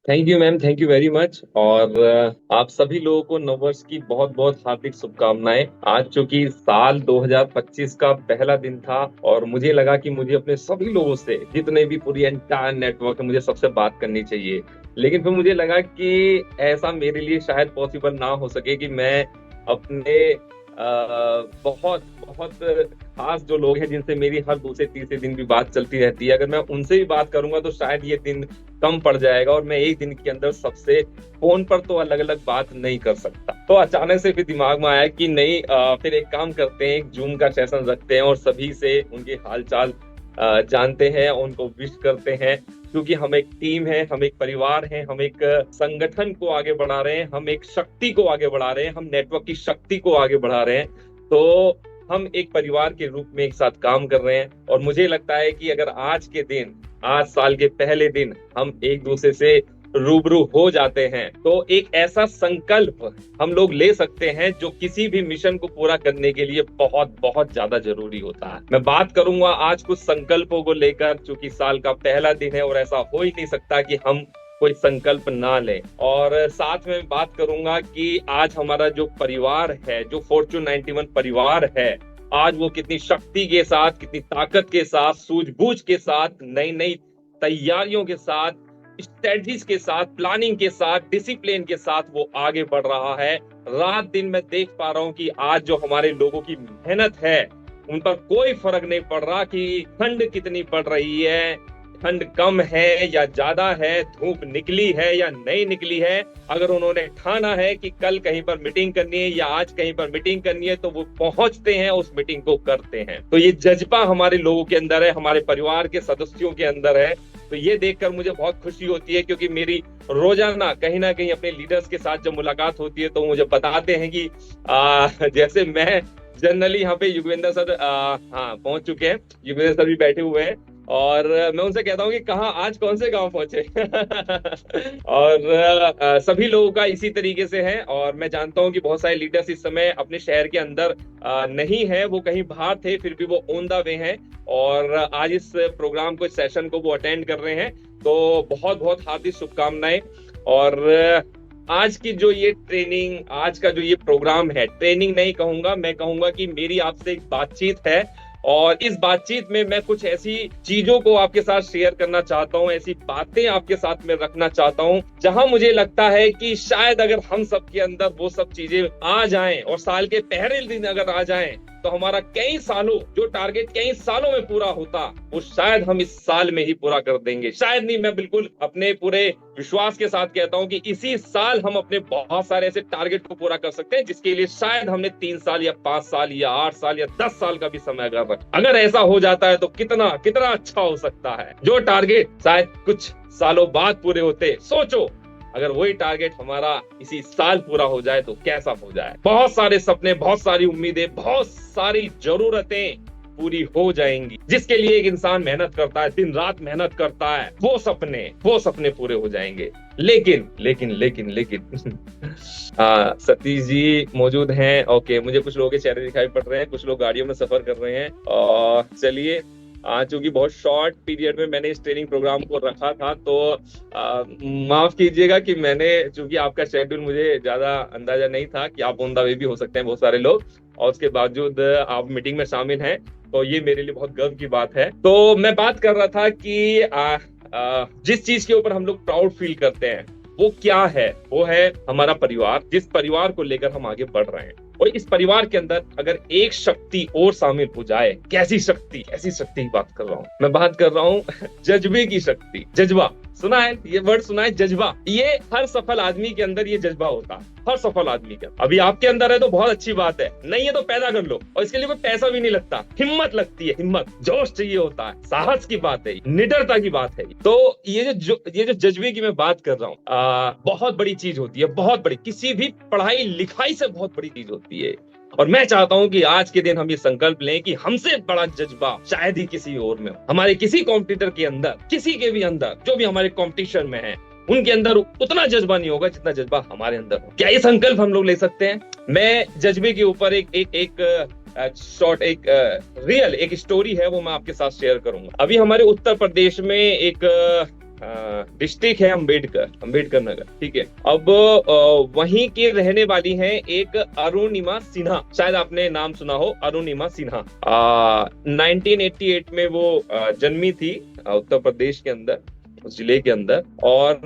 Thank you ma'am, thank you very much. और आप सभी लोगों को नववर्ष की बहुत बहुत हार्दिक शुभकामनाएं। आज चूंकि साल 2025 का पहला दिन था और मुझे लगा कि मुझे अपने सभी लोगों से, जितने भी पूरी एंटायर नेटवर्क है, मुझे सबसे बात करनी चाहिए। लेकिन फिर मुझे लगा कि ऐसा मेरे लिए शायद पॉसिबल ना हो सके कि मैं अपने बहुत बहुत खास जो लोग हैं जिनसे मेरी हर दूसरे तीसरे दिन भी बात चलती रहती है, अगर मैं उनसे भी बात करूंगा तो शायद ये दिन कम पड़ जाएगा और मैं एक दिन के अंदर सबसे फोन पर तो अलग अलग बात नहीं कर सकता। तो अचानक से फिर दिमाग में आया कि नहीं, फिर एक काम करते हैं, एक जूम का सेशन रखते हैं और सभी से उनके हालचाल जानते हैं, उनको विश करते हैं। क्योंकि हम एक टीम है, हम एक परिवार है, हम एक संगठन को आगे बढ़ा रहे हैं, हम एक शक्ति को आगे बढ़ा रहे हैं, हम नेटवर्क की शक्ति को आगे बढ़ा रहे हैं। तो हम एक परिवार के रूप में एक साथ काम कर रहे हैं और मुझे लगता है कि अगर आज के दिन, आज साल के पहले दिन हम एक दूसरे से रूबरू हो जाते हैं तो एक ऐसा संकल्प हम लोग ले सकते हैं जो किसी भी मिशन को पूरा करने के लिए बहुत बहुत ज्यादा जरूरी होता है। मैं बात करूंगा आज कुछ संकल्पों को लेकर, चूंकि साल का पहला दिन है और ऐसा हो ही नहीं सकता कि हम कोई संकल्प ना लें। और साथ में बात करूंगा कि आज हमारा जो परिवार है, जो फॉर्च्यून 91 परिवार है, आज वो कितनी शक्ति के साथ, कितनी ताकत के साथ, सूझबूझ के साथ, नई नई तैयारियों के साथ, स्ट्रेटजीज के साथ, प्लानिंग के साथ, डिसिप्लिन के साथ वो आगे बढ़ रहा है। रात दिन मैं देख पा रहा हूं कि आज जो हमारे लोगों की मेहनत है उन पर कोई फर्क नहीं पड़ रहा कि ठंड कितनी पड़ रही है, ठंड कम है या ज्यादा है, धूप निकली है या नहीं निकली है। अगर उन्होंने ठाना है कि कल कहीं पर मीटिंग करनी है या आज कहीं पर मीटिंग करनी है तो वो पहुंचते हैं, उस मीटिंग को करते हैं। तो ये जज्बा हमारे लोगों के अंदर है, हमारे परिवार के सदस्यों के अंदर है। तो ये देखकर मुझे बहुत खुशी होती है, क्योंकि मेरी रोजाना कहीं ना कहीं अपने लीडर्स के साथ जब मुलाकात होती है तो मुझे बताते हैं कि जैसे मैं जनरली यहाँ पे युगवेंद्र सर हाँ पहुंच चुके हैं, युगवेंद्र सर भी बैठे हुए हैं और मैं उनसे कहता हूँ कि कहाँ आज कौन से गांव पहुंचे और सभी लोगों का इसी तरीके से है। और मैं जानता हूँ कि बहुत सारे लीडर्स इस समय अपने शहर के अंदर नहीं है, वो कहीं बाहर थे, फिर भी वो ऑन द वे हैं और आज इस प्रोग्राम को, इस सेशन को वो अटेंड कर रहे हैं। तो बहुत बहुत हार्दिक शुभकामनाएं। और आज की जो ये ट्रेनिंग, आज का जो ये प्रोग्राम है, ट्रेनिंग नहीं कहूंगा, मैं कहूंगा कि मेरी आपसे एक बातचीत है और इस बातचीत में मैं कुछ ऐसी चीजों को आपके साथ शेयर करना चाहता हूं, ऐसी बातें आपके साथ में रखना चाहता हूं जहां मुझे लगता है कि शायद अगर हम सब के अंदर वो सब चीजें आ जाएं और साल के पहले दिन अगर आ जाएं तो हमारा कई सालों जो टारगेट कई सालों में पूरा होता वो शायद हम इस साल में ही पूरा कर देंगे। शायद नहीं, मैं बिल्कुल अपने पूरे विश्वास के साथ कहता हूं कि इसी साल हम अपने बहुत सारे ऐसे टारगेट को पूरा कर सकते हैं जिसके लिए शायद हमने 3 साल या 5 साल या 8 साल या 10 साल का भी समय अगर ऐसा हो जाता है तो कितना कितना अच्छा हो सकता है। जो टारगेट शायद कुछ सालों बाद पूरे होते, सोचो अगर वही टारगेट हमारा इसी साल पूरा हो जाए तो कैसा हो जाए। बहुत सारे सपने, बहुत सारी उम्मीदें, बहुत सारी जरूरतें पूरी हो जाएंगी। जिसके लिए एक इंसान मेहनत करता है, दिन रात मेहनत करता है, वो सपने पूरे हो जाएंगे। लेकिन लेकिन लेकिन लेकिन सतीश जी मौजूद हैं। ओके, मुझे कुछ लोगों के चेहरे दिखाई पड़ रहे हैं, कुछ लोग गाड़ियों में सफर कर रहे हैं। और चलिए, चूंकि बहुत शॉर्ट पीरियड में मैंने इस ट्रेनिंग प्रोग्राम को रखा था तो माफ कीजिएगा कि मैंने, चूंकि आपका शेड्यूल मुझे ज्यादा अंदाजा नहीं था कि आप ऑन द वे भी हो सकते हैं बहुत सारे लोग, और उसके बावजूद आप मीटिंग में शामिल हैं, तो ये मेरे लिए बहुत गर्व की बात है। तो मैं बात कर रहा था कि जिस चीज के ऊपर हम लोग प्राउड फील करते हैं वो क्या है, वो है हमारा परिवार, जिस परिवार को लेकर हम आगे बढ़ रहे हैं। और इस परिवार के अंदर अगर एक शक्ति और शामिल हो जाए, कैसी शक्ति, ऐसी शक्ति की बात कर रहा हूं मैं, बात कर रहा हूं जज्बे की शक्ति। जज्बा सुना है, ये वर्ड सुना है, जज्बा। ये हर सफल आदमी के अंदर ये जज्बा होता है, हर सफल आदमी के। अभी आपके अंदर है तो बहुत अच्छी बात है, नहीं है तो पैदा कर लो, और इसके लिए कोई पैसा भी नहीं लगता, हिम्मत लगती है, हिम्मत, जोश चाहिए होता है, साहस की बात है, निडरता की बात है। तो ये जो जज्बे की मैं बात कर रहा हूँ, बहुत बड़ी चीज होती है, बहुत बड़ी, किसी भी पढ़ाई लिखाई से बहुत बड़ी चीज होती है। और मैं चाहता हूं कि आज के दिन हम ये संकल्प लें कि हमसे बड़ा जज्बा शायद ही किसी और में हो, हमारे किसी कॉम्पिटिटर के अंदर, किसी के भी अंदर, जो भी हमारे कॉम्पिटिशन में है उनके अंदर उतना जज्बा नहीं होगा जितना जज्बा हमारे अंदर हो। क्या ये संकल्प हम लोग ले सकते हैं? मैं जज्बे के ऊपर एक शॉर्ट, एक रियल एक स्टोरी है, वो मैं आपके साथ शेयर करूंगा। अभी हमारे उत्तर प्रदेश में एक डिस्ट्रिक्ट है अंबेडकर नगर, ठीक है। अब वहीं की रहने वाली हैं एक अरुणिमा सिन्हा, शायद आपने नाम सुना हो, अरुणिमा सिन्हा। 1988 में वो जन्मी थी उत्तर प्रदेश के अंदर, उस जिले के अंदर, और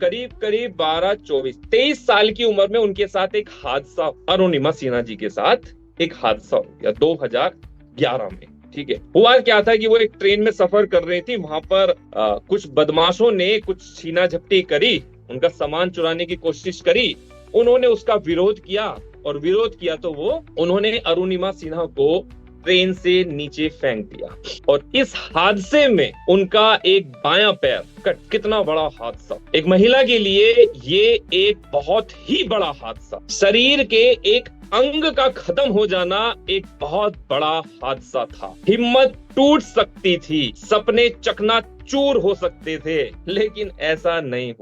करीब करीब 23 साल की उम्र में उनके साथ एक हादसा, अरुणिमा सिन्हा जी के साथ एक हादसा हो गया 2011 में, ठीक है। हुआ क्या था कि वो एक ट्रेन में सफर कर रही थी, वहां पर कुछ बदमाशों ने कुछ छीना झपटी करी, उनका सामान चुराने की कोशिश करी। उन्होंने उसका विरोध किया, और विरोध किया तो उन्होंने अरुणिमा सिन्हा को ट्रेन से नीचे फेंक दिया, और इस हादसे में उनका एक बायां पैर कट। कितना बड़ा हादसा, एक महिला के लिए ये एक बहुत ही बड़ा हादसा। शरीर के एक अंग का खत्म हो जाना एक बहुत बड़ा हादसा था। हिम्मत टूट सकती थी, सपने चकनाचूर हो सकते थे, लेकिन ऐसा नहीं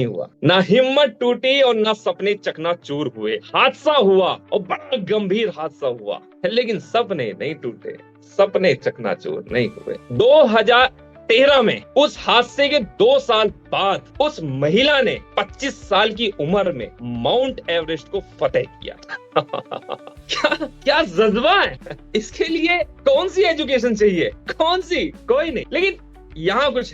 हुआ। ना हिम्मत टूटी और ना सपने चकनाचूर हुए। हादसा हुआ और बड़ा गंभीर हादसा हुआ, लेकिन सपने नहीं टूटे, सपने चकनाचूर नहीं हुए। 2013 में उस हादसे के 2 साल बाद उस महिला ने 25 साल की उम्र में माउंट एवरेस्ट को फतेह किया। क्या जज्बा है। इसके लिए कौन सी एजुकेशन चाहिए, कौन सी, कोई नहीं। लेकिन यहाँ कुछ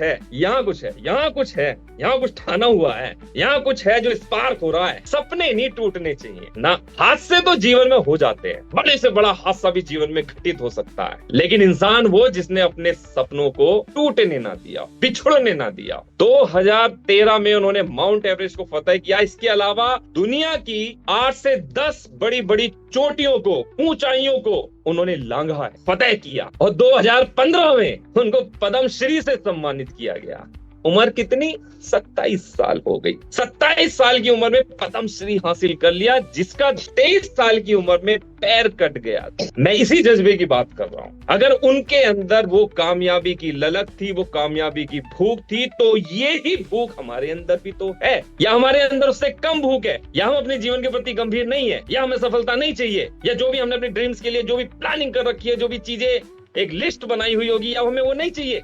ठाना हुआ है, यहाँ कुछ है जो स्पार्क हो रहा है। सपने नहीं टूटने चाहिए ना। हादसे तो जीवन में हो जाते हैं, बड़े से बड़ा हादसा भी जीवन में घटित हो सकता है, लेकिन इंसान वो जिसने अपने सपनों को टूटने ना दिया, बिछड़ने ना दिया। 2013 में उन्होंने माउंट एवरेस्ट को फतेह किया। इसके अलावा दुनिया की 8 से 10 बड़ी बड़ी चोटियों को, ऊंचाइयों को उन्होंने लांघा है, फतेह किया, और 2015 में उनको पद्मश्री से सम्मानित किया गया। उम्र कितनी? 27 साल हो गई। 27 साल की उम्र में पद्मश्री हासिल कर लिया, जिसका 23 साल की उम्र में पैर कट गया। मैं इसी जज्बे की बात कर रहा हूं। अगर उनके अंदर वो कामयाबी की ललक थी, वो कामयाबी की भूख थी, तो ये ही भूख हमारे अंदर भी तो है, या हमारे अंदर उससे कम भूख है, या हम अपने जीवन के प्रति गंभीर नहीं है, या हमें सफलता नहीं चाहिए, या जो भी हमने अपने ड्रीम्स के लिए जो भी प्लानिंग कर रखी है, जो भी चीजें एक लिस्ट बनाई हुई होगी, अब हमें वो नहीं चाहिए।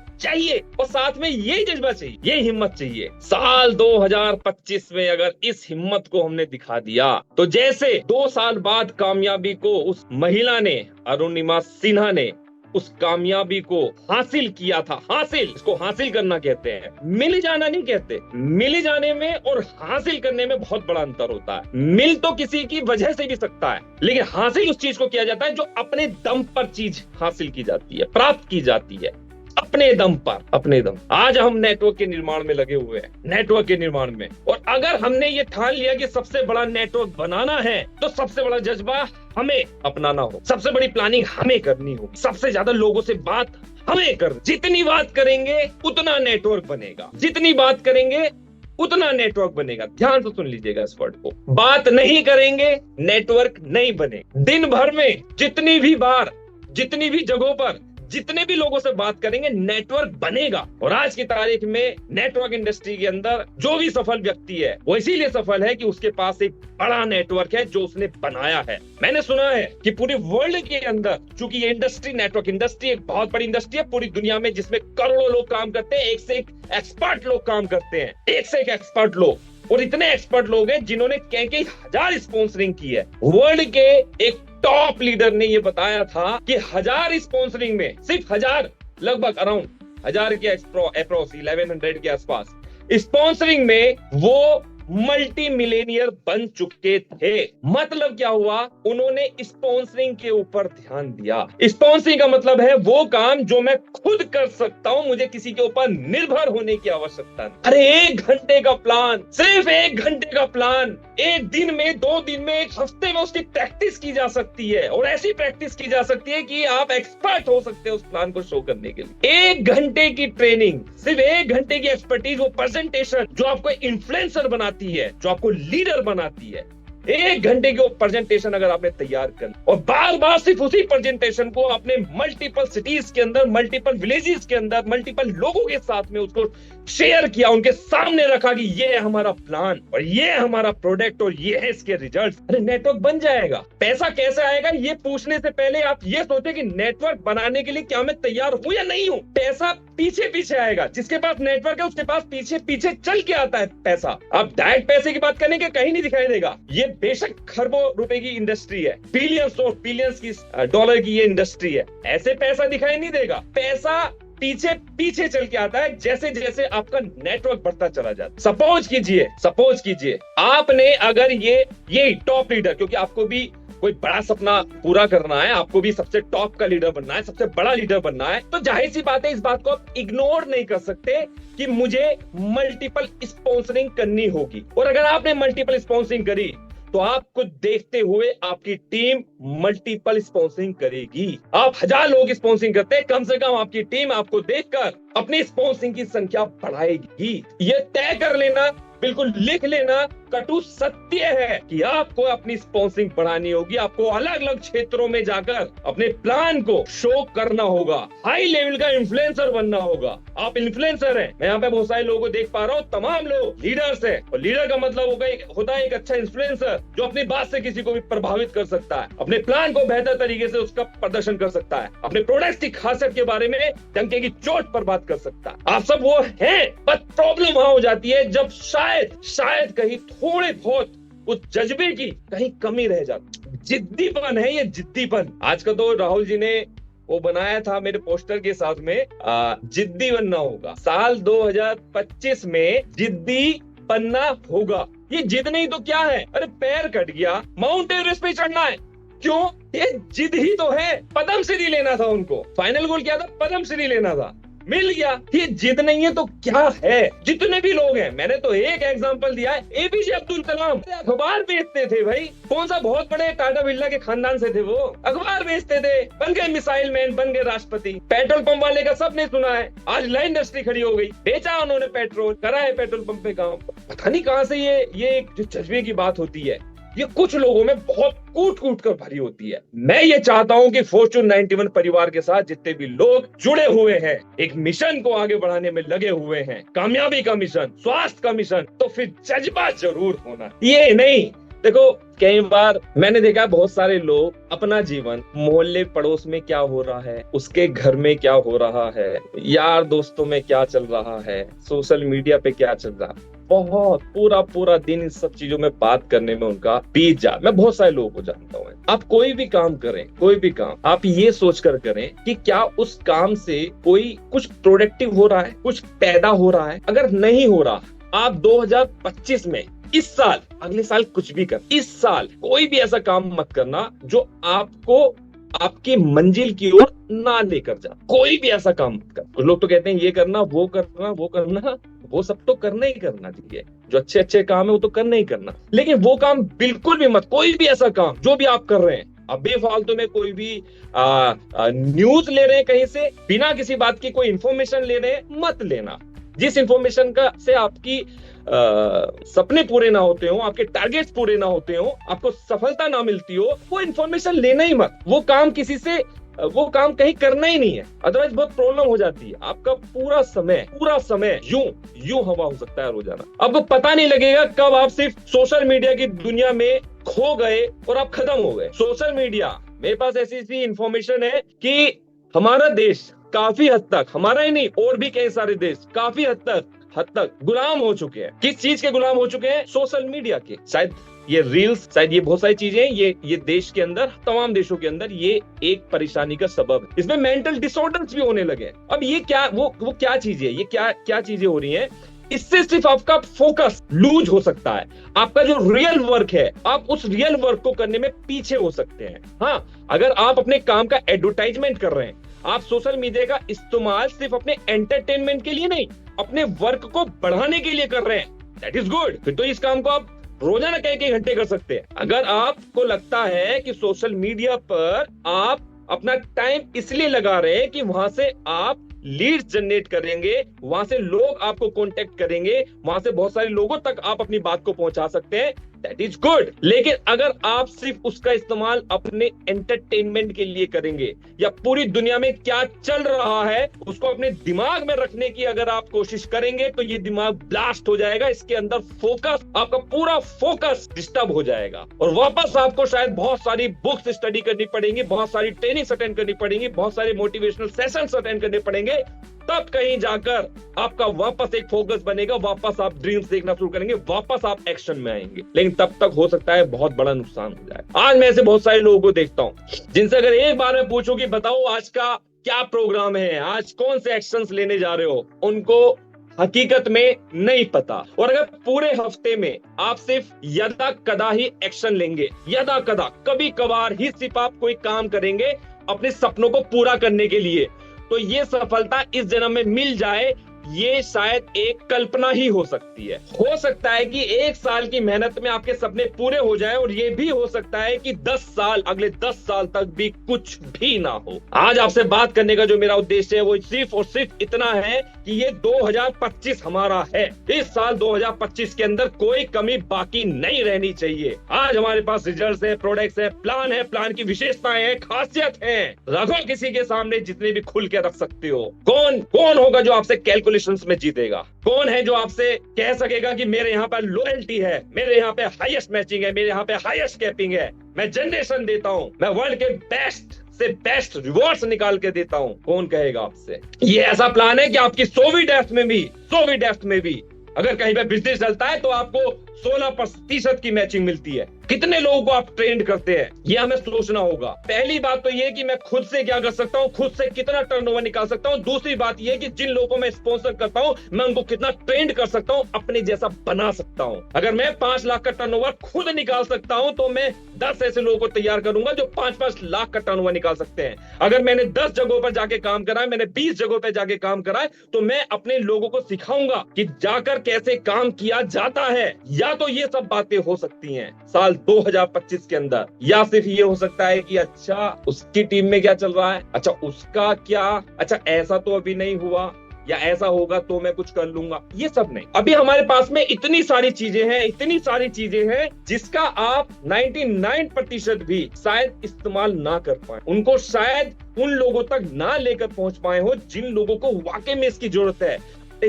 और साथ में यही जज्बा चाहिए, ये हिम्मत चाहिए। साल 2025 में अगर इस हिम्मत को हमने दिखा दिया, तो जैसे 2 साल बाद कामयाबी को उस महिला ने, अरुणिमा सिन्हा ने उस कामयाबी को हासिल किया था। इसको हासिल करना कहते हैं, मिल जाना नहीं कहते। मिल जाने में और हासिल करने में बहुत बड़ा अंतर होता है। मिल तो किसी की वजह से भी सकता है, लेकिन हासिल उस चीज को किया जाता है जो अपने दम पर चीज हासिल की जाती है, प्राप्त की जाती है, अपने दम। आज हम नेटवर्क के निर्माण में लगे हुए हैं, नेटवर्क के निर्माण में। और अगर हमने ये ठान लिया कि सबसे बड़ा नेटवर्क बनाना है, तो सबसे बड़ा जज्बा हमें अपनाना हो, सबसे बड़ी प्लानिंग हमें करनी हो, सबसे ज्यादा लोगों से बात हमें कर। जितनी बात करेंगे उतना नेटवर्क बनेगा, जितनी बात करेंगे उतना नेटवर्क बनेगा। ध्यान से सुन लीजिएगा इस वर्ड को। बात नहीं करेंगे, नेटवर्क नहीं बनेगा। दिन भर में जितनी भी बार, जितनी भी जगहों पर, जितने भी लोगों से बात करेंगे, नेटवर्क बनेगा। और आज की तारीख में नेटवर्क इंडस्ट्री के अंदर जो भी सफल व्यक्ति है, वो इसीलिए सफल है कि उसके पास एक बड़ा नेटवर्क है जो उसने बनाया है। मैंने सुना है कि पूरे वर्ल्ड के अंदर, चूंकि ये इंडस्ट्री, नेटवर्क इंडस्ट्री एक बहुत बड़ी इंडस्ट्री है पूरी दुनिया में, जिसमें करोड़ों लोग काम करते हैं, एक से एक एक्सपर्ट लोग काम करते हैं, एक से एक एक्सपर्ट लोग। और इतने एक्सपर्ट लोग हैं जिन्होंने कई हजार स्पॉन्सरिंग की है। वर्ल्ड के एक टॉप लीडर ने यह बताया था कि 1000 स्पॉन्सरिंग में, सिर्फ 1000, लगभग अराउंड 1000 के अप्रोक्स 1100 के आसपास स्पॉन्सरिंग में वो मल्टी मिलेनियर बन चुके थे। मतलब क्या हुआ? उन्होंने स्पॉन्सरिंग के ऊपर ध्यान दिया। स्पॉन्सरिंग का मतलब है वो काम जो मैं खुद कर सकता हूं, मुझे किसी के ऊपर निर्भर होने की आवश्यकता नहीं। अरे 1 घंटे का प्लान, सिर्फ 1 घंटे का प्लान, 1 दिन में, 2 दिन में, 1 हफ्ते में उसकी प्रैक्टिस की जा सकती है। और ऐसी प्रैक्टिस की जा सकती है कि आप एक्सपर्ट हो सकते हैं उस प्लान को शो करने के लिए। 1 घंटे की ट्रेनिंग, सिर्फ 1 घंटे की एक्सपर्टीज, वो प्रेजेंटेशन जो आपको इन्फ्लुएंसर बनाती है, जो आपको लीडर बनाती है, 1 घंटे की प्रेजेंटेशन अगर आपने तैयार कर और बार बार सिर्फ उसी प्रेजेंटेशन को आपने मल्टीपल सिटीज के अंदर, मल्टीपल विलेजेस के अंदर, मल्टीपल लोगों के साथ में उसको शेयर किया, उनके सामने रखा कि ये है हमारा प्लान और ये है हमारा प्रोडक्ट और ये है इसके रिजल्ट, अरे नेटवर्क बन जाएगा। पैसा कैसे आएगा ये पूछने से पहले आप ये सोचे कि नेटवर्क बनाने के लिए क्या मैं तैयार हूं या नहीं हूं। पैसा पीछे पीछे आएगा, जिसके पास नेटवर्क है उसके पास पीछे पीछे चल के आता है पैसा। अब डायरेक्ट पैसे की बात करने के कहीं नहीं दिखाई देगा। ये बेशक खरबों रुपए की इंडस्ट्री है, बिलियंस और बिलियंस की डॉलर की ये इंडस्ट्री है, ऐसे पैसा दिखाई नहीं देगा। पैसा पीछे पीछे चल के आता है जैसे जैसे आपका नेटवर्क बढ़ता चला जाता। सपोज कीजिए आपने अगर ये टॉप लीडर, क्योंकि आपको भी कोई बड़ा सपना पूरा करना है, आपको भी सबसे टॉप का लीडर बनना है, सबसे बड़ा लीडर बनना है, तो जाहिर सी बात है इस बात को आप इग्नोर नहीं कर सकते कि मुझे मल्टीपल स्पॉन्सरिंग करनी होगी। और अगर आपने मल्टीपल स्पॉन्सरिंग करी तो आपको देखते हुए आपकी टीम मल्टीपल स्पॉन्सरिंग करेगी। आप 1000 लोग स्पॉन्सरिंग करते हैं, कम से कम आपकी टीम आपको देखकर अपनी स्पॉन्सरिंग की संख्या बढ़ाएगी। ये तय कर लेना, बिल्कुल लिख लेना, कटु सत्य है कि आपको अपनी स्पॉन्सरिंग बढ़ानी होगी। आपको अलग अलग क्षेत्रों में जाकर अपने प्लान को शो करना होगा, हाई लेवल का इन्फ्लुएंसर बनना होगा। आप इन्फ्लुएंसर हैं, मैं यहाँ पे बहुत सारे लोगों को देख पा रहा हूँ, तमाम लोग लीडर्स हैं, और लीडर का मतलब होता है एक अच्छा इन्फ्लुएंसर जो अपनी बात से किसी को भी प्रभावित कर सकता है, अपने प्लान को बेहतर तरीके से उसका प्रदर्शन कर सकता है, अपने प्रोडक्ट की खासियत के बारे में डंके की चोट पर बात कर सकता है। आप सब वो हैं, बस प्रॉब्लम वहां हो जाती है जब शायद कहीं थोड़े बहुत उस जज्बे की कहीं कमी रह जाती। जिद्दीपन है ये, जिद्दीपन। आज का तो राहुल जी ने वो बनाया था मेरे पोस्टर के साथ में, जिद्दी बनना होगा, साल 2025 में जिद्दी बनना होगा। ये जिद नहीं तो क्या है, अरे पैर कट गया, माउंट एवरेस्ट पे चढ़ना है, क्यों? ये जिद ही तो है। पद्म श्री लेना था उनको, फाइनल गोल क्या था? पद्म श्री लेना था, मिल गया। ये जिद नहीं है तो क्या है? जितने भी लोग हैं, मैंने तो एक एग्जांपल दिया है, एपीजे अब्दुल कलाम अखबार बेचते थे भाई, कौन सा बहुत बड़े टाटा बिरला के खानदान से थे वो, अखबार बेचते थे, बन गए मिसाइल मैन, बन गए राष्ट्रपति। पेट्रोल पंप वाले का सबने सुना है, आज लाइन इंडस्ट्री खड़ी हो गई, बेचा उन्होंने पेट्रोल, करा है पेट्रोल पंप पे काम। पता नहीं कहां से ये जो जज्बे की बात होती है, ये कुछ लोगों में बहुत कूट कर भरी होती है। मैं ये चाहता हूं कि फॉर्च्यून 91 परिवार के साथ जितने भी लोग जुड़े हुए हैं, एक मिशन को आगे बढ़ाने में लगे हुए हैं, कामयाबी का मिशन, स्वास्थ्य का मिशन, तो फिर जज्बा जरूर होना। ये नहीं, देखो कई बार मैंने देखा बहुत सारे लोग अपना जीवन मोहल्ले पड़ोस में क्या हो रहा है, उसके घर में क्या हो रहा है, यार दोस्तों में क्या चल रहा है, सोशल मीडिया पे क्या चल रहा है, बहुत पूरा दिन इन सब चीजों में बात करने में उनका बीत जा। मैं बहुत सारे लोगों को जानता हूँ। आप कोई भी काम करें, कोई भी काम आप ये सोच कर करें कि क्या उस काम से कोई कुछ प्रोडक्टिव हो रहा है, कुछ पैदा हो रहा है। अगर नहीं हो रहा, आप 2025 में, इस साल, अगले साल कुछ भी कर, इस साल कोई भी ऐसा काम मत करना जो आपको आपकी मंजिल की ओर ना लेकर जा। कोई भी ऐसा काम मत कर। कुछ लोग तो कहते हैं ये करना, वो करना, वो सब तो करना ही करना चाहिए, जो अच्छे काम है वो तो करना ही करना, लेकिन वो काम बिल्कुल भी मत, कोई भी ऐसा काम जो भी आप कर रहे हैं, अब बेफालतू में कोई भी न्यूज ले रहे हैं कहीं से, बिना किसी बात की कोई इंफॉर्मेशन ले रहे हैं, मत लेना। जिस इंफॉर्मेशन का से आपकी सपने पूरे ना होते हो, आपके टारगेट्स पूरे ना होते हो, आपको सफलता ना मिलती हो, वो इंफॉर्मेशन लेना ही मत। वो काम कहीं करना ही नहीं है, अदरवाइज बहुत प्रॉब्लम हो जाती है। आपका पूरा समय यूं हवा हो सकता है रोजाना। अब पता नहीं लगेगा कब आप सिर्फ सोशल मीडिया की दुनिया में खो गए और आप खत्म हो गए। सोशल मीडिया, मेरे पास ऐसी इंफॉर्मेशन है कि हमारा देश काफी हद तक, हमारा ही नहीं और भी कई सारे देश काफी हद तक गुलाम हो चुके हैं। किस चीज के गुलाम हो चुके हैं? सोशल मीडिया के। शायद ये रील्स, शायद ये बहुत सारी चीजें हैं, ये देश के अंदर, तमाम देशों के अंदर ये एक परेशानी का सबब है। इसमें मेंटल डिसऑर्डर्स भी होने लगे। अब ये क्या, वो क्या चीजें, ये क्या चीजें हो रही हैं? इससे सिर्फ आपका फोकस लूज हो सकता है। आपका जो रियल वर्क है, आप उस रियल वर्क को करने में पीछे हो सकते हैं। हाँ, अगर आप अपने काम का एडवर्टाइजमेंट कर रहे हैं, आप सोशल मीडिया का इस्तेमाल सिर्फ अपने एंटरटेनमेंट के लिए नहीं, अपने वर्क को बढ़ाने के लिए कर रहे हैं, दैट इज गुड। फिर तो इस काम को आप रोजाना कई घंटे कर सकते हैं। अगर आपको लगता है कि सोशल मीडिया पर आप अपना टाइम इसलिए लगा रहे हैं कि वहां से आप लीड्स जनरेट करेंगे, वहां से लोग आपको कांटेक्ट करेंगे, वहां से बहुत सारे लोगों तक आप अपनी बात को पहुंचा सकते हैं, दैट इज गुड। लेकिन अगर आप सिर्फ उसका इस्तेमाल अपने एंटरटेनमेंट के लिए करेंगे या पूरी दुनिया में क्या चल रहा है उसको अपने दिमाग में रखने की अगर आप कोशिश करेंगे तो ये दिमाग ब्लास्ट हो जाएगा, इसके अंदर फोकस, आपका पूरा फोकस डिस्टर्ब हो जाएगा और वापस आपको शायद बहुत सारी बुक्स स्टडी करनी पड़ेंगी, बहुत सारी ट्रेनिंग्स अटेंड करनी पड़ेंगी, बहुत सारे मोटिवेशनल सेशंस अटेंड करने पड़ेंगे, तब कहीं जाकर आपका वापस एक फोकस बनेगा, वापस आप ड्रीम्स देखना शुरू करेंगे, वापस आप एक्शन में आएंगे। लेकिन तब तक हो सकता है बहुत बड़ा नुकसान हो जाए। आज मैं ऐसे बहुत सारे लोगों को देखता हूं जिनसे अगर एक बार मैं पूछूं कि बताओ आज का क्या प्रोग्राम है, आज कौन से एक्शंस लेने जा रहे हो, उनको हकीकत में नहीं पता। और अगर पूरे हफ्ते में आप सिर्फ यदा कदा ही एक्शन लेंगे, यदा कदा कभी कभार ही सिर्फ आप कोई काम करेंगे अपने सपनों को पूरा करने के लिए, तो ये सफलता इस जन्म में मिल जाए ये शायद एक कल्पना ही हो सकती है। हो सकता है कि 1 साल की मेहनत में आपके सपने पूरे हो जाए और ये भी हो सकता है कि 10 साल, अगले 10 साल तक भी कुछ भी ना हो। आज आपसे बात करने का जो मेरा उद्देश्य है वो सिर्फ और सिर्फ इतना है कि ये 2025 हमारा है। इस साल 2025 के अंदर कोई कमी बाकी नहीं रहनी चाहिए। आज हमारे पास रिजल्ट्स है, प्रोडक्ट्स है, प्लान है, प्लान की विशेषताएं हैं, खासियत है, रखो किसी के सामने जितने भी खुल के रख सकते हो। कौन कौन होगा जो आपसे कैलकुलेशन में जीतेगा? कौन है जो आपसे कह सकेगा कि मेरे यहाँ पर लॉयल्टी है, मेरे यहाँ पे हाईएस्ट मैचिंग है, मेरे यहाँ पे हाईएस्ट कैपिंग है, मैं जनरेशन देता हूँ, मैं वर्ल्ड के बेस्ट से बेस्ट रिवॉर्ड्स निकाल के देता हूँ? कौन कहेगा आपसे? ये ऐसा प्लान है कि आपकी 100वीं डेप्थ में भी अगर कहीं पे बिजनेस चलता है तो आपको 16% की मैचिंग मिलती है। कितने लोगों को आप ट्रेंड करते हैं ये हमें सोचना होगा। पहली बात तो ये कि मैं खुद से क्या कर सकता हूँ, खुद से कितना टर्नओवर निकाल सकता हूँ। दूसरी बात ये कि जिन लोगों को मैं स्पॉन्सर करता हूँ मैं उनको कितना ट्रेंड कर सकता हूँ, अपने जैसा बना सकता हूँ। अगर मैं 5 लाख का टर्नओवर खुद निकाल सकता हूँ तो मैं 10 ऐसे लोगों को तैयार करूंगा जो 5-5 लाख का टर्नओवर निकाल सकते हैं। अगर मैंने 10 जगहों पर जाके काम करा है, मैंने 20 जगहों पर जाके काम करा है, तो मैं अपने लोगों को सिखाऊंगा कि जाकर कैसे काम किया जाता है। या तो ये सब बातें हो सकती हैं साल 2025 के अंदर, या सिर्फ ये हो सकता है कि अच्छा उसकी टीम में क्या चल रहा है, अच्छा उसका क्या, अच्छा ऐसा तो अभी नहीं हुआ, या ऐसा होगा तो मैं कुछ कर लूंगा। ये सब नहीं। अभी हमारे पास में इतनी सारी चीजें हैं जिसका आप 99% भी शायद इस्तेमाल ना कर पाए, उनको शायद उन लोगों तक ना लेकर पहुंच पाए हो जिन लोगों को वाकई में इसकी जरूरत है।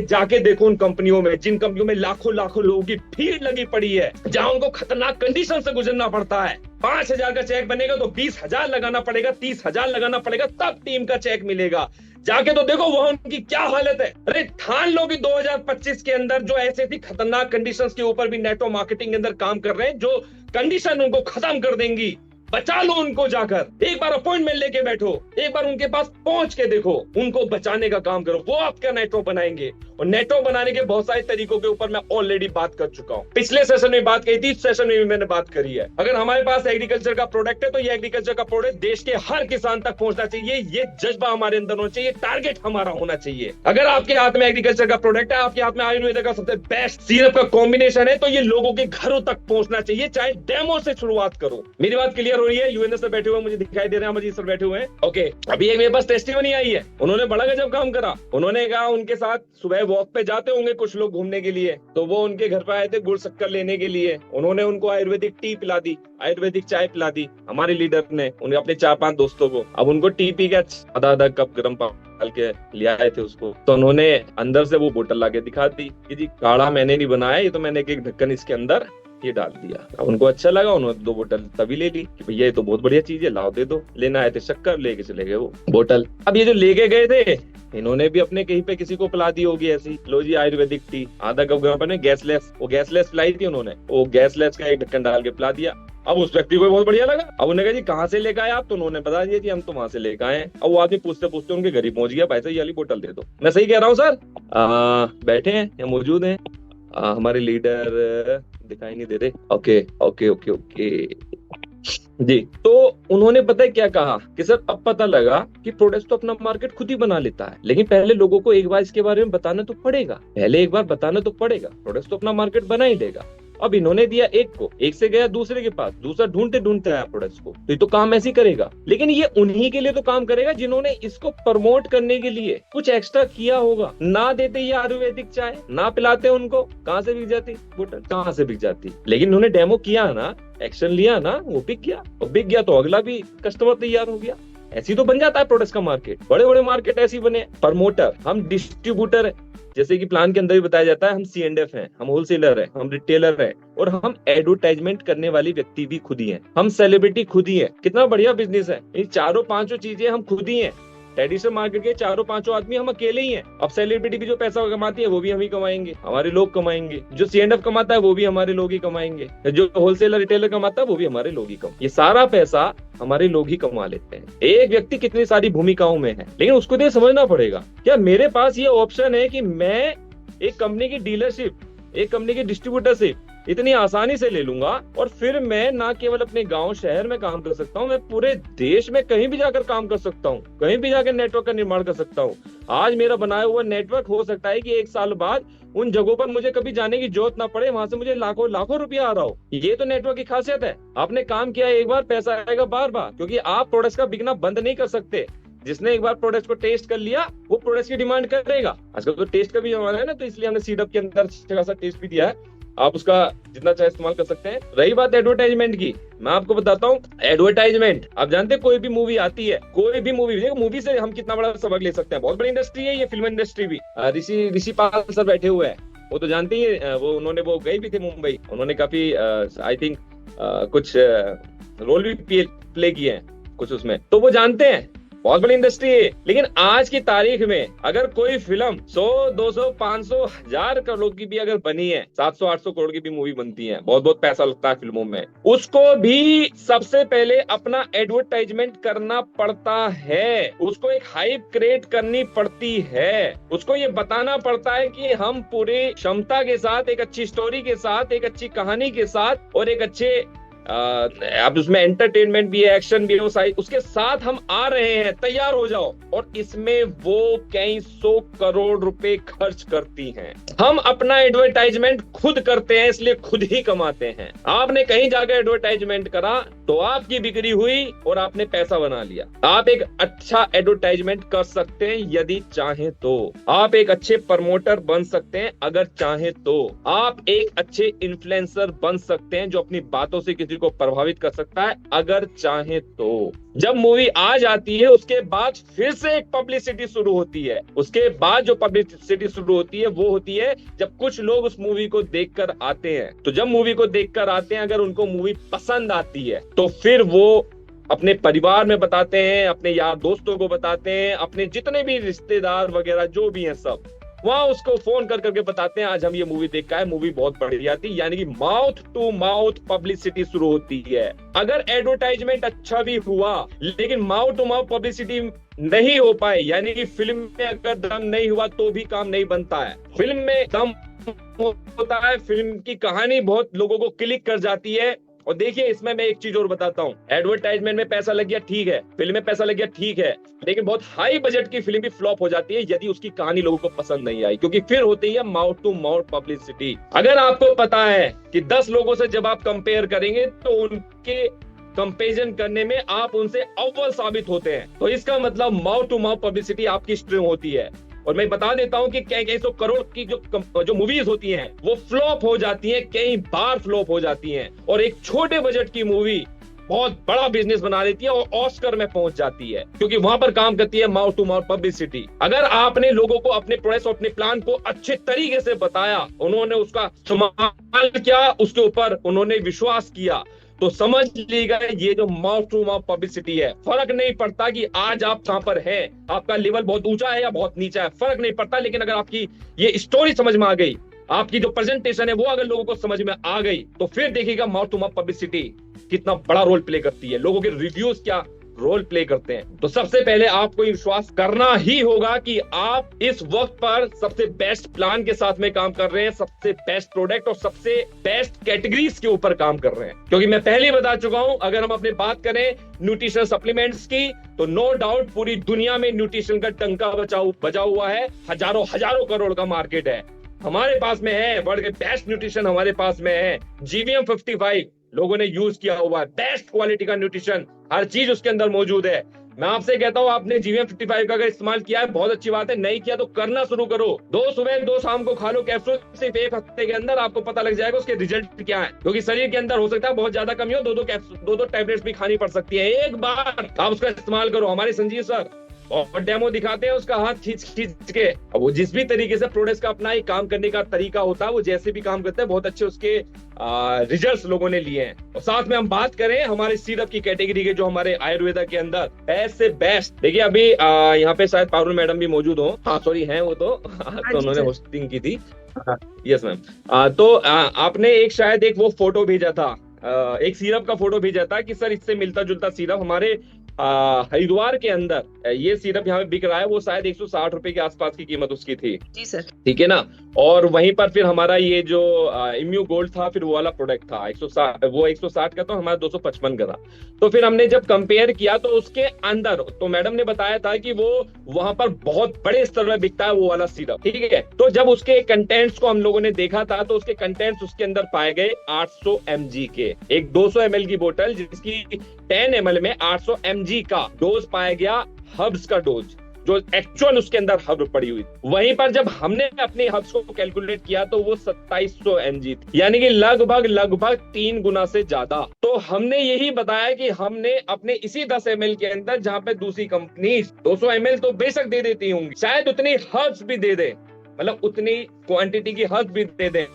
जाके देखो उन कंपनियों में, जिन कंपनियों में लाखों लाखों लोगों की भीड़ लगी पड़ी है, जहां उनको खतरनाक कंडीशन से गुजरना पड़ता है। 5,000 का चेक बनेगा तो 20,000 लगाना पड़ेगा, 30,000 लगाना पड़ेगा, तब टीम का चेक मिलेगा। जाके तो देखो वहां उनकी क्या हालत है। अरे ठान लो कि 2025 के अंदर जो ऐसी खतरनाक कंडीशंस के ऊपर भी नेटवर्क मार्केटिंग के अंदर काम कर रहे हैं, जो कंडीशन उनको खत्म कर देंगी, बचा लो उनको। जाकर एक बार अपॉइंटमेंट लेके बैठो, एक बार उनके पास पहुंच के देखो, उनको बचाने का काम करो, वो आपका नेटवर्क बनाएंगे। और नेटवर्क बनाने के बहुत सारे तरीकों के ऊपर मैं ऑलरेडी बात कर चुका हूं। पिछले सेशन में बात कही थी, इस सेशन में भी मैंने बात करी है। अगर हमारे पास एग्रीकल्चर का प्रोडक्ट है तो ये एग्रीकल्चर का प्रोडक्ट देश के हर किसान तक पहुंचना चाहिए। ये जज्बा हमारे अंदर होना चाहिए, टारगेट हमारा होना चाहिए। अगर आपके हाथ में एग्रीकल्चर का प्रोडक्ट है, आपके हाथ में आयुर्वेद का सबसे बेस्ट सिरप का कॉम्बिनेशन है, तो ये लोगों के घरों तक पहुंचना चाहिए, चाहे डेमो से शुरुआत करो। मेरी बात क्लियर हो रही है? यूएनएस में बैठे हुए मुझे दिखाई दे रहे हैं, अमरजीत सर बैठे हुए हैं। ओके, अभी एक मेरे पास टेस्टिमनी आई है, उन्होंने बड़ा गजब काम करा। उन्होंने कहा उनके साथ सुबह वॉक पे जाते होंगे कुछ लोग घूमने के लिए, तो वो उनके घर पे आए थे गुड़ शक्कर लेने के लिए। उन्होंने उनको आयुर्वेदिक टी पिला दी, आयुर्वेदिक चाय पिला दी हमारे लीडर ने, उन्हें अपने 4-5 दोस्तों को। अब उनको टी पी के आधा कप गर्म पानी के ले आए थे उसको, तो उन्होंने अंदर से वो बोतल लाके दिखा दी कि जी काढ़ा मैंने नहीं बनाया, ये तो मैंने एक ढक्कन इसके अंदर ये डाल दिया। अब उनको अच्छा लगा, उन्होंने 2 बोतल तभी ले ली कि भैया ये तो बहुत बढ़िया चीज है, लाओ दे दो। लेना आए थे शक्कर, लेके चले गए वो बोतल। अब ये जो लेके गए थे इन्होंने भी अपने कहीं पे किसी को पिला दी होगी ऐसी, लो जी आयुर्वेदिक टी, आधा कप गर्म पानी, गैसलेस, वो गैसलेस पिलाई थी उन्होंने, वो गैसलेस का एक ढक्कन डाल के पिला दिया। अब उस व्यक्ति को बहुत बढ़िया लगा। अब उन्होंने कहा जी कहाँ से लेकर आए आप, तो उन्होंने बता दिया जी हम तो वहां से लेकर आए हैं। अब वो आदमी पूछते पूछते उनके घर ही पहुंच गया, भाई साहब ये वाली बोतल दे दो। मैं सही कह रहा हूँ सर? बैठे हैं या मौजूद हैं? हमारे लीडर दिखाई नहीं दे रहे। ओके ओके ओके ओके जी। तो उन्होंने पता है क्या कहा कि सर अब पता लगा कि प्रोडक्ट तो अपना मार्केट खुद ही बना लेता है, लेकिन पहले लोगों को एक बार इसके बारे में बताना तो पड़ेगा, प्रोडक्ट तो अपना मार्केट बना ही लेगा। अब इन्होंने दिया एक को, एक से गया दूसरे के पास, दूसरा ढूंढते ढूंढते आया प्रोडक्ट्स को, तो ये तो काम ऐसे ही करेगा। लेकिन ये उन्हीं के लिए तो काम करेगा जिन्होंने इसको प्रमोट करने के लिए कुछ एक्स्ट्रा किया होगा। ना देते ये आयुर्वेदिक चाय, ना पिलाते उनको, कहां से बिक जाती बोतल, कहां से बिक जाती। लेकिन उन्होंने डेमो किया ना, एक्शन लिया ना, वो बिक गया, और बिक गया तो अगला भी कस्टमर तैयार हो गया। ऐसी तो बन जाता है प्रोडक्ट्स का मार्केट। बड़े बड़े मार्केट ऐसे ही बने। प्रमोटर, हम डिस्ट्रीब्यूटर है, जैसे कि प्लान के अंदर भी बताया जाता है, हम C&F हैं, हम होलसेलर हैं, हम रिटेलर हैं, और हम एडवर्टाइजमेंट करने वाली व्यक्ति भी खुद ही हैं। हम सेलिब्रिटी खुद ही हैं। कितना बढ़िया बिजनेस है। इन चारों पांचों चीजें हम खुद ही हैं। ट्रेडिशनल मार्केट के चारों पांचों आदमी हम अकेले ही हैं। अब सेलिब्रिटी भी जो पैसा कमाती है वो भी हम ही कमाएंगे, हमारे लोग कमाएंगे। जो C&F कमाता है वो भी हमारे लोग ही कमाएंगे। जो होलसेलर रिटेलर कमाता है वो भी हमारे लोग ही ये सारा पैसा हमारे लोग ही कमा लेते हैं। एक व्यक्ति कितनी सारी भूमिकाओं में है, लेकिन उसको ये समझना पड़ेगा, क्या मेरे पास ये ऑप्शन है कि मैं एक कंपनी की डीलरशिप, एक कंपनी की डिस्ट्रीब्यूटरशिप इतनी आसानी से ले लूंगा, और फिर मैं ना केवल अपने गांव शहर में काम कर सकता हूं, मैं पूरे देश में कहीं भी जाकर काम कर सकता हूं, कहीं भी जाकर नेटवर्क का निर्माण कर सकता हूं। आज मेरा बनाया हुआ नेटवर्क हो सकता है कि 1 साल बाद उन जगहों पर मुझे कभी जाने की जरूरत ना पड़े, वहां से मुझे लाखों लाखों रुपया आ रहा हो। ये तो नेटवर्क की खासियत है। आपने काम किया एक बार, पैसा आएगा बार बार, क्योंकि आप प्रोडक्ट्स का बिकना बंद नहीं कर सकते। जिसने एक बार प्रोडक्ट को टेस्ट कर लिया वो प्रोडक्ट्स की डिमांड करेगा। आजकल तो टेस्ट का भी जमाना है ना, तो इसलिए हमने सीडअप के अंदर अच्छा खासा टेस्ट भी दिया है। आप उसका जितना चाहे इस्तेमाल कर सकते हैं। रही बात एडवर्टाइजमेंट की, मैं आपको बताता हूँ एडवर्टाइजमेंट। आप जानते हैं कोई भी मूवी आती है, कोई भी मूवी, देखो मूवी से हम कितना बड़ा सबक ले सकते हैं। बहुत बड़ी इंडस्ट्री है ये फिल्म इंडस्ट्री भी। ऋषि पाल सर बैठे हुए हैं, वो तो जानते ही है, वो उन्होंने वो गए भी थे मुंबई, उन्होंने काफी आई थिंक कुछ रोल भी प्ले किए हैं कुछ उसमें, तो वो जानते हैं बहुत बड़ी इंडस्ट्री है। लेकिन आज की तारीख में अगर कोई फिल्म 100, 200, 500, 1000 करोड़ की भी अगर बनी है, 700, 800 करोड़ की भी मूवी बनती है, बहुत बहुत पैसा लगता है फिल्मों में, उसको भी सबसे पहले अपना एडवर्टाइजमेंट करना पड़ता है। उसको एक हाइप क्रिएट करनी पड़ती है। उसको ये बताना पड़ता है कि हम पूरी क्षमता के साथ, एक अच्छी स्टोरी के साथ, एक अच्छी कहानी के साथ, और एक अच्छे अब उसमें एंटरटेनमेंट भी है, एक्शन भी है, उसके साथ हम आ रहे हैं, तैयार हो जाओ। और इसमें वो कई 100 करोड़ रुपए खर्च करती हैं। हम अपना एडवर्टाइजमेंट खुद करते हैं, इसलिए खुद ही कमाते हैं। आपने कहीं जाकर एडवर्टाइजमेंट करा तो आपकी बिक्री हुई और आपने पैसा बना लिया। आप एक अच्छा एडवर्टाइजमेंट कर सकते हैं यदि चाहें तो। आप एक अच्छे प्रमोटर बन सकते हैं अगर चाहें तो। आप एक अच्छे इन्फ्लुएंसर बन सकते हैं जो अपनी बातों से किसी को प्रभावित कर सकता है अगर चाहे तो। जब मूवी आ जाती है उसके बाद फिर से एक पब्लिसिटी शुरू होती है। उसके बाद जो पब्लिसिटी शुरू होती है वो होती है जब कुछ लोग उस मूवी को देखकर आते हैं। तो जब मूवी को देखकर आते हैं, अगर उनको मूवी पसंद आती है तो फिर वो अपने परिवार में बताते हैं, अपने यार दोस्तों को बताते हैं, अपने जितने भी रिश्तेदार वगैरह जो भी हैं सब वहां उसको फोन कर करके बताते हैं आज हम ये मूवी देख के आए, मूवी बहुत बढ़िया थी। यानी कि माउथ टू माउथ पब्लिसिटी शुरू होती है। अगर एडवर्टाइजमेंट अच्छा भी हुआ लेकिन माउथ टू माउथ पब्लिसिटी नहीं हो पाए, यानी कि फिल्म में अगर दम नहीं हुआ तो भी काम नहीं बनता है। फिल्म में दम होता है, फिल्म की कहानी बहुत लोगों को क्लिक कर जाती है। और देखिए इसमें मैं एक चीज और बताता हूँ, एडवर्टाइजमेंट में पैसा लग गया ठीक है, फिल्म में पैसा लग गया ठीक है, लेकिन बहुत हाई बजट की फिल्म भी फ्लॉप हो जाती है यदि उसकी कहानी लोगों को पसंद नहीं आई, क्योंकि फिर होती है माउथ टू माउथ पब्लिसिटी। अगर आपको पता है कि 10 लोगों से जब आप कंपेयर करेंगे तो उनके कंपेरिजन करने में आप उनसे अव्वल साबित होते हैं, तो इसका मतलब माउथ टू माउथ पब्लिसिटी आपकी स्ट्रिंग होती है। और मैं बता देता हूं कि कई 100 करोड़ की जो मूवीज होती हैं वो फ्लॉप हो जाती हैं, कई बार फ्लॉप हो जाती हैं, और एक छोटे बजट की मूवी बहुत बड़ा बिजनेस बना देती है और ऑस्कर में पहुंच जाती है, क्योंकि वहां पर काम करती है माउथ टू माउथ पब्लिसिटी। अगर आपने लोगों को अपने प्रोडक्ट और अपने प्लान को अच्छे तरीके से बताया, उन्होंने उसका इस्तेमाल किया, उसके ऊपर उन्होंने विश्वास किया, तो समझ लीजिएगा ये जो माउथ टू माउथ पब्लिसिटी है, फर्क नहीं पड़ता कि आज आप कहां पर हैं, आपका लेवल बहुत ऊंचा है या बहुत नीचा है, फर्क नहीं पड़ता। लेकिन अगर आपकी ये स्टोरी समझ में आ गई, आपकी जो प्रेजेंटेशन है वो अगर लोगों को समझ में आ गई, तो फिर देखिएगा माउथ टू माउथ पब्लिसिटी कितना बड़ा रोल प्ले करती है, लोगों के रिव्यूज क्या रोल प्ले करते हैं। तो सबसे पहले आपको विश्वास करना ही होगा कि आप इस वक्त पर सबसे बेस्ट प्लान के साथ में काम कर रहे हैं, सबसे बेस्ट प्रोडक्ट और सबसे बेस्ट कैटेगरीज के ऊपर काम कर रहे हैं। क्योंकि मैं पहले ही बता चुका हूं, अगर हम अपनी बात करें न्यूट्रिशन सप्लीमेंट्स की, तो नो डाउट पूरी दुनिया में न्यूट्रिशन का टंका बजा हुआ है, हजारों करोड़ का मार्केट है। हमारे पास में है, वर्ल्ड के बेस्ट न्यूट्रिशन हमारे पास में है। जीवीएम 55 लोगों ने यूज किया हुआ है, बेस्ट क्वालिटी का न्यूट्रिशन, हर चीज उसके अंदर मौजूद है। मैं आपसे कहता हूं, आपने जीवीएम 55 का अगर इस्तेमाल किया है बहुत अच्छी बात है, नहीं किया तो करना शुरू करो। 2 सुबह 2 शाम को खा लो कैप्सूल, सिर्फ 1 हफ्ते के अंदर आपको पता लग जाएगा उसके रिजल्ट क्या है। क्योंकि शरीर के अंदर हो सकता है बहुत ज्यादा कमी हो, 2-2 कैप्सूल 2-2 टैबलेट्स भी खानी पड़ सकती है। एक बार आप उसका इस्तेमाल करो। हमारे संजीव सर और डेमो दिखाते हैं उसका हाथ खींच खींच के। अब वो जिस भी तरीके से प्रोडक्ट्स का अपना एक काम करने का तरीका होता है, वो जैसे भी काम करते हैं बहुत अच्छे उसके रिजल्ट्स लोगों ने लिए हैं। और साथ में हम बात करें हमारे सिरप की कैटेगरी के, जो हमारे आयुर्वेदा के अंदर बेस्ट से बेस्ट। देखिए अभी यहाँ पे शायद पारुल मैडम भी मौजूद हो, हाँ सॉरी हैं वो तो उन्होंने होस्टिंग की थी। Yes ma'am. तो आपने एक शायद एक वो फोटो भेजा था, एक सिरप का फोटो भेजा था कि सर इससे मिलता जुलता सिरप हमारे हरिद्वार के अंदर ये सिरप यहाँ पे बिक रहा है, वो शायद 160 रुपए के आसपास की कीमत उसकी थी। जी सर। ठीक है ना। और वहीं पर फिर हमारा ये जो इम्यू गोल्ड था, फिर वो वाला प्रोडक्ट था 160, वो 160 का, तो हमारा 255 का था। तो फिर हमने जब कंपेयर किया तो उसके अंदर तो मैडम ने बताया था कि वो वहां पर बहुत बड़े स्तर में बिकता है वो वाला सिरप। ठीक है। तो जब उसके कंटेंट्स को हम लोगों ने देखा था तो उसके कंटेंट्स उसके अंदर पाए गए 800 mg के। एक 200 ml की बोतल जिसकी 10 ml में 800 mg का डोज पाया गया, हर्ब्स का डोज, जो एक्चुअल उसके अंदर हर्ब पड़ी हुई। वहीं पर जब हमने अपने हर्ब्स को कैलकुलेट किया तो वो 2700 mg थी, यानी कि लगभग 3 गुना से ज्यादा। तो हमने यही बताया कि हमने अपने इसी 10 ml के अंदर, जहां पे दूसरी कंपनी 200 ml तो बेशक दे देती होंगी, शायद उतनी हर्ब्स भी दे दे, मतलब उतनी क्वांटिटी की हर्ब भी दे दें,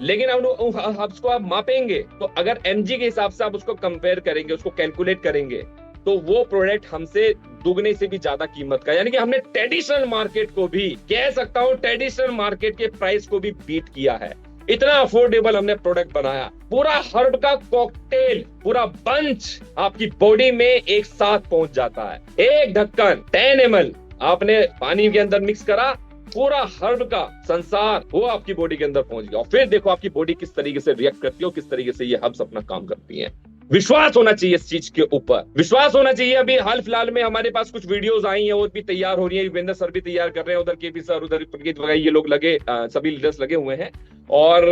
लेकिन अब हर्ब्स को आप मापेंगे तो अगर mg के हिसाब से आप उसको कंपेयर करेंगे, उसको कैलकुलेट करेंगे, तो वो प्रोडक्ट हमसे दुगने से भी ज्यादा कीमत का, यानी कि हमने ट्रेडिशनल मार्केट को भी, कह सकता हूं ट्रेडिशनल मार्केट के प्राइस को भी बीट किया है। इतना अफोर्डेबल हमने प्रोडक्ट बनाया, पूरा हर्ब का कॉकटेल, पूरा बंच आपकी बॉडी में एक साथ पहुंच जाता है। एक ढक्कन 10 ml आपने पानी के अंदर मिक्स करा, पूरा हर्ब का संसार वो आपकी बॉडी के अंदर पहुंच गया। और फिर देखो आपकी बॉडी किस तरीके से रिएक्ट करती है, किस तरीके से ये हर्ब्स अपना काम करती हैं। विश्वास होना चाहिए इस चीज के ऊपर, विश्वास होना चाहिए। अभी हाल फिलहाल में हमारे पास कुछ वीडियोस आई हैं और भी तैयार हो रही है, युगेंद्र सर भी तैयार कर रहे हैं, उधर केपी सर, उधर प्रगीत वगैरह, ये लोग लगे, सभी लीडर्स लगे हुए हैं और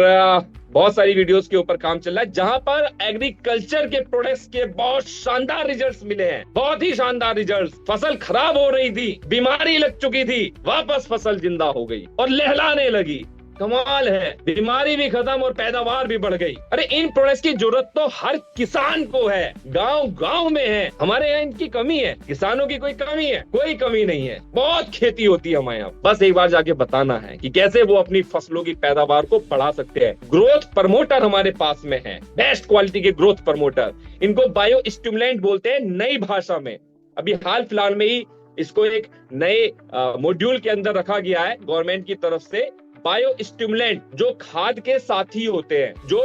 बहुत सारी वीडियोस के ऊपर काम चल रहा है, जहां पर एग्रीकल्चर के प्रोडक्ट्स के बहुत शानदार रिजल्ट्स मिले हैं, बहुत ही शानदार रिजल्ट्स। फसल खराब हो रही थी, बीमारी लग चुकी थी, वापस फसल जिंदा हो गई और लहलाने लगी। कमाल है, बीमारी भी खत्म और पैदावार भी बढ़ गई। अरे इन प्रोडक्ट्स की जरूरत तो हर किसान को है, गांव गांव में है। हमारे यहाँ इनकी कमी है, किसानों की कोई कमी है? कोई कमी नहीं है, बहुत खेती होती है हमारे यहाँ। बस एक बार जाके बताना है कि कैसे वो अपनी फसलों की पैदावार को बढ़ा सकते हैं। ग्रोथ प्रमोटर हमारे पास में है, बेस्ट क्वालिटी के ग्रोथ प्रमोटर, इनको बायो स्टिमुलेंट बोलते हैं नई भाषा में। अभी हाल फिलहाल में ही इसको एक नए मॉड्यूल के अंदर रखा गया है गवर्नमेंट की तरफ से। बायो स्टिमुलेंट जो खाद के साथी होते हैं, जो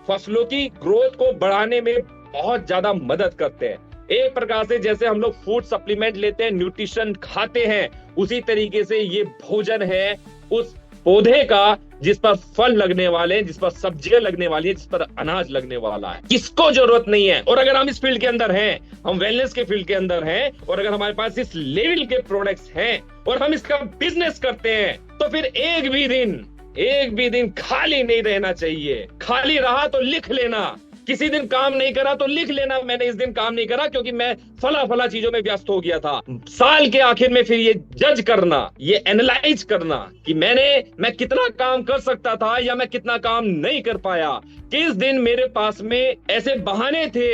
फसलों की ग्रोथ को बढ़ाने में बहुत ज्यादा मदद करते हैं। एक प्रकार से जैसे हम लोग फूड सप्लीमेंट लेते हैं, न्यूट्रिशन खाते हैं, उसी तरीके से ये भोजन है उस पौधे का जिस पर फल लगने वाले हैं, जिस पर सब्जियां लगने वाली है, जिस पर अनाज लगने वाला है। किसको जरूरत नहीं है? और अगर हम इस फील्ड के अंदर हैं, हम वेलनेस के फील्ड के अंदर हैं, और अगर हमारे पास इस लेवल के प्रोडक्ट्स हैं और हम इसका बिजनेस करते हैं, तो फिर एक भी दिन खाली नहीं रहना चाहिए। खाली रहा तो लिख लेना, किसी दिन काम नहीं करा तो लिख लेना, मैंने इस दिन काम नहीं करा क्योंकि मैं फला चीजों में व्यस्त हो गया था। साल के आखिर में फिर ये जज करना, ये एनालाइज करना कि मैं कितना काम कर सकता था या मैं कितना काम नहीं कर पाया। किस दिन मेरे पास में ऐसे बहाने थे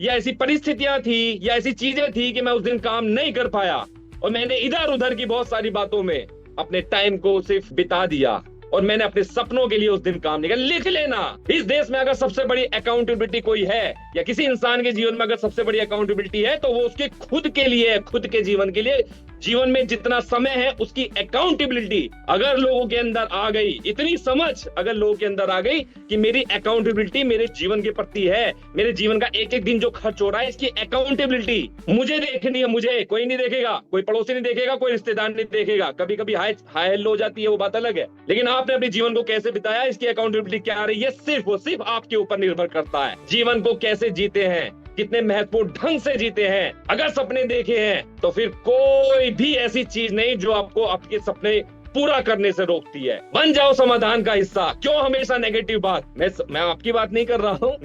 या ऐसी परिस्थितियां थी या ऐसी चीजें थी कि मैं उस दिन काम नहीं कर पाया और मैंने इधर उधर की बहुत सारी बातों में अपने टाइम को सिर्फ बिता दिया और मैंने अपने सपनों के लिए उस दिन काम नहीं किया। लिख लेना। इस देश में अगर सबसे बड़ी अकाउंटेबिलिटी कोई है या किसी इंसान के जीवन में अगर सबसे बड़ी अकाउंटेबिलिटी है तो वो उसके खुद के लिए है, खुद के जीवन के लिए। जीवन में जितना समय है उसकी अकाउंटेबिलिटी अगर लोगों के अंदर आ गई, इतनी समझ अगर लोगों के अंदर आ गई कि मेरी अकाउंटेबिलिटी मेरे जीवन के प्रति है, मेरे जीवन का एक एक दिन जो खर्च हो रहा है इसकी अकाउंटेबिलिटी मुझे देखनी है। मुझे कोई नहीं देखेगा, कोई पड़ोसी नहीं देखेगा, कोई रिश्तेदार नहीं देखेगा। कभी कभी हाय हेलो हो जाती है, वो बात अलग है, लेकिन आपने अपने जीवन को कैसे बिताया इसकी अकाउंटेबिलिटी क्या आ रही है, सिर्फ और सिर्फ आपके ऊपर निर्भर करता है। जीवन को कैसे जीते हैं, कितने महत्वपूर्ण ढंग से जीते हैं। अगर सपने देखे हैं तो फिर कोई भी ऐसी चीज नहीं जो आपको आपके सपने पूरा करने से रोकती है। बन जाओ समाधान का हिस्सा, क्यों हमेशा नेगेटिव बात। मैं आपकी बात नहीं कर रहा हूँ,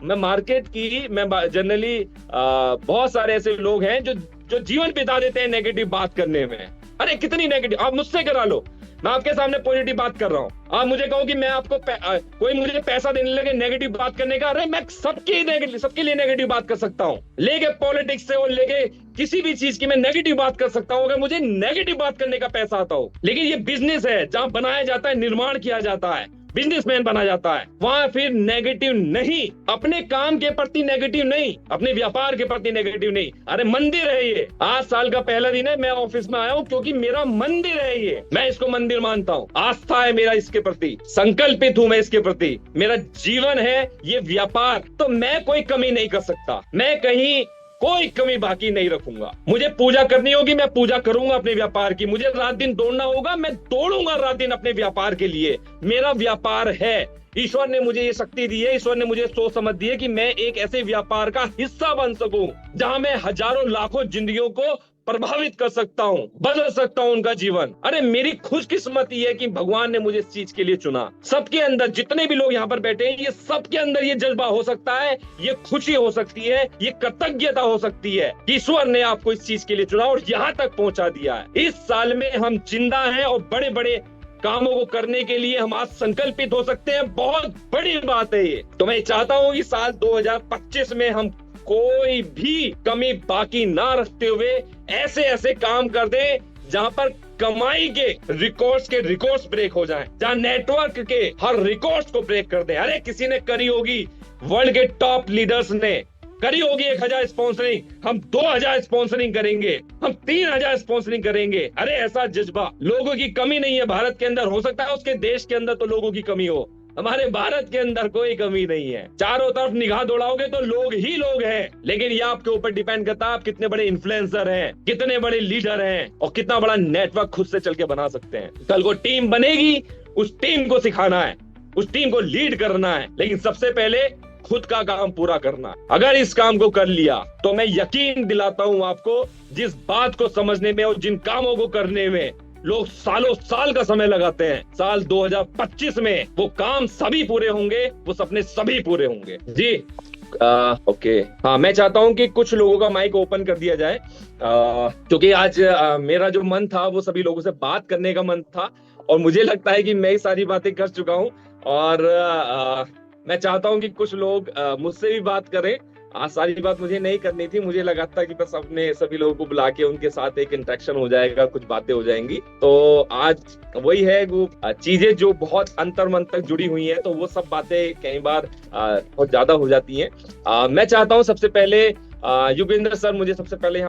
मैं मार्केट की, मैं जनरली बहुत सारे ऐसे लोग हैं जो जीवन बिता देते हैं नेगेटिव बात करने में। अरे कितनी नेगेटिव, आप मुझसे करा लो, मैं आपके सामने पॉजिटिव बात कर रहा हूँ। आप मुझे कहो कि मैं आपको कोई मुझे पैसा देने लगे नेगेटिव बात करने का, अरे मैं सबके लिए नेगेटिव बात कर सकता हूँ। लेके पॉलिटिक्स से और लेके किसी भी चीज की मैं नेगेटिव बात कर सकता हूँ, अगर मुझे नेगेटिव बात करने का पैसा आता हो। लेकिन ये बिजनेस है जहां बनाया जाता है, निर्माण किया जाता है, बिजनेसमैन बना जाता है, वहां फिर नेगेटिव नहीं, अपने काम के प्रति नेगेटिव नहीं, अपने व्यापार के प्रति नेगेटिव नहीं। अरे मंदिर है ये, आज साल का पहला दिन है, मैं ऑफिस में आया हूँ क्योंकि मेरा मंदिर है ये, मैं इसको मंदिर मानता हूँ, आस्था है मेरा इसके प्रति, संकल्पित हूँ मैं इसके प्रति, मेरा जीवन है ये व्यापार, तो मैं कोई कमी नहीं कर सकता, मैं कहीं कोई कमी बाकी नहीं रखूंगा। मुझे पूजा करनी होगी, मैं पूजा करूंगा अपने व्यापार की, मुझे रात दिन दौड़ना होगा, मैं दौड़ूंगा रात दिन अपने व्यापार के लिए, मेरा व्यापार है। ईश्वर ने मुझे ये शक्ति दी है, ईश्वर ने मुझे सोच समझ दी है कि मैं एक ऐसे व्यापार का हिस्सा बन सकूं जहां मैं हजारों लाखों जिंदगियों को प्रभावित कर सकता हूं, बदल सकता हूं उनका जीवन। अरे मेरी खुशकिस्मती है कि भगवान ने मुझे इस चीज के लिए चुना। सबके अंदर, जितने भी लोग यहाँ पर बैठे हैं, ये सबके अंदर ये जज्बा हो सकता है, ये खुशी हो सकती है, ये कृतज्ञता हो सकती है कि ईश्वर ने आपको इस चीज के लिए चुना और यहाँ तक पहुंचा दिया है। इस साल में हम जिंदा हैं और बड़े बड़े कामों को करने के लिए हम आज संकल्पित हो सकते हैं, बहुत बड़ी बात है ये। तो मैं चाहता हूँ कि साल 2025 में हम कोई भी कमी बाकी ना रखते हुए ऐसे ऐसे काम कर दें जहां पर कमाई के रिकॉर्ड्स ब्रेक हो जाएं, जहां नेटवर्क के हर रिकॉर्ड्स को ब्रेक कर दें। अरे किसी ने करी होगी, वर्ल्ड के टॉप लीडर्स ने करी होगी 1000 स्पॉन्सरिंग, हम 2000 स्पॉन्सरिंग करेंगे, हम 3000 स्पॉन्सरिंग करेंगे। अरे ऐसा जज्बा, लोगों की कमी नहीं है भारत के अंदर, हो सकता है उसके देश के अंदर तो लोगों की कमी हो, हमारे भारत के अंदर कोई कमी नहीं है। चारों तरफ निगाह दौड़ाओगे तो लोग ही लोग हैं, लेकिन ये आपके ऊपर डिपेंड करता है आप कितने बड़े इन्फ्लुएंसर हैं, कितने बड़े लीडर हैं और कितना बड़ा नेटवर्क खुद से चल के बना सकते हैं। कल को टीम बनेगी, उस टीम को सिखाना है, उस टीम को लीड करना है, लेकिन सबसे पहले खुद का काम पूरा करना। अगर इस काम को कर लिया तो मैं यकीन दिलाता हूं आपको, जिस बात को समझने में और जिन कामों को करने में लोग सालों साल का समय लगाते हैं, साल 2025 में वो काम सभी पूरे होंगे, वो सपने सभी पूरे होंगे। जी ओके, हाँ मैं चाहता हूं कि कुछ लोगों का माइक ओपन कर दिया जाए, क्योंकि आज मेरा जो मन था वो सभी लोगों से बात करने का मन था और मुझे लगता है कि मैं ही सारी बातें कर चुका हूं और मैं चाहता हूं कि कुछ लोग मुझसे भी बात करें। आज सारी बात मुझे नहीं करनी थी, मुझे लगा था कि बस अपने सभी लोगों को बुला के उनके साथ एक इंटरेक्शन हो जाएगा, कुछ बातें हो जाएंगी। तो आज वही है, वो चीजें जो बहुत अंतर मन तक जुड़ी हुई हैं, तो वो सब बातें कई बार बहुत ज्यादा हो जाती हैं। मैं चाहता हूं सबसे पहले युगेंद्र सर मुझे सबसे पहले